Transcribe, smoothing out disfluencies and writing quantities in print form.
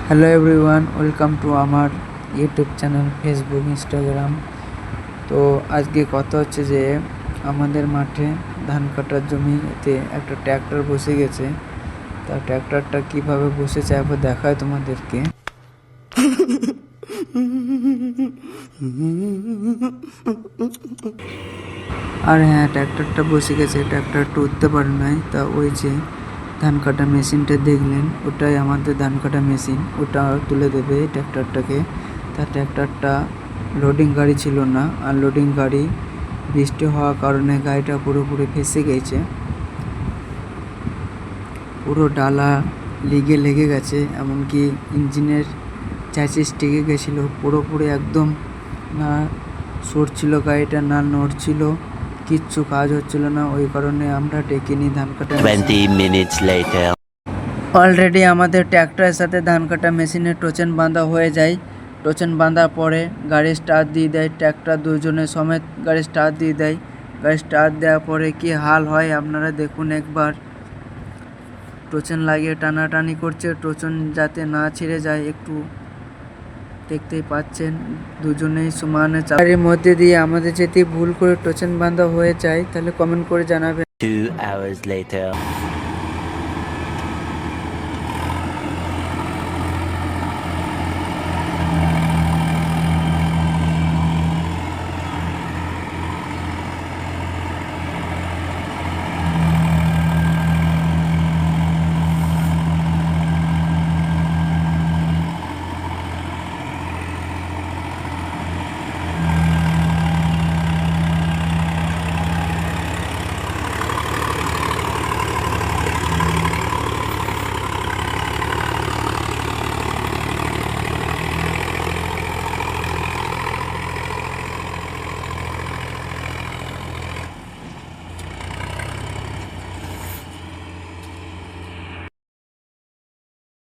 Hello everyone, welcome to আমার YouTube channel, Facebook, Instagram. তো আজকে কথা হচ্ছে যে আমাদের মাঠে ধান কাটার জমিতে একটা ট্র্যাক্টর বসে গেছে। তা ট্র্যাক্টরটা কীভাবে বসেছে একবার দেখায় তোমাদেরকে। আর হ্যাঁ, ট্র্যাক্টরটা বসে গেছে, ট্র্যাক্টরটা উঠতে পারে নাই। তা ওই যে ধান কাটা মেশিনটা দেখলেন, ওটাই আমাদের ধান কাটা মেশিন, ওটা তুলে দেবে ট্র্যাক্টরটাকে। তা ট্র্যাক্টরটা লোডিং গাড়ি ছিল না, আনলোডিং গাড়ি। বৃষ্টি হওয়ার কারণে গাড়িটা পুরোপুরি ফেসে গেছে, পুরো ডালা লেগে গেছে, এমনকি ইঞ্জিনের চ্যাসিস টিকে গেছিলো পুরোপুরি একদম। না সরছিল গাড়িটা, না নড়ছিল, কিচ্ছু কাজ হচ্ছিল না। ওই কারণে আমরা ডেকে নিই ধান কাটা। 20 minutes later. অলরেডি আমাদের ট্র্যাক্টরের সাথে ধান কাটা মেশিনে টোচেন বাঁধা হয়ে যায়। টোচেন বাঁধার পরে গাড়ি স্টার্ট দিয়ে দেয়, ট্র্যাক্টর দুজনে সমেত গাড়ি স্টার্ট দিয়ে দেয়। গাড়ি স্টার্ট দেওয়ার পরে কি হাল হয় আপনারা দেখুন একবার। টোচেন লাগিয়ে টানাটানি করছে, টোচেন যাতে না ছিঁড়ে যায়, একটু দেখতেই পাচ্ছেন দুজনেই সমানে চাপের মধ্যে দিয়ে। আমাদের যদি ভুল করে টোচেন বাঁধা হয়ে যায় তাহলে কমেন্ট করে জানাবেন। 2 hours later.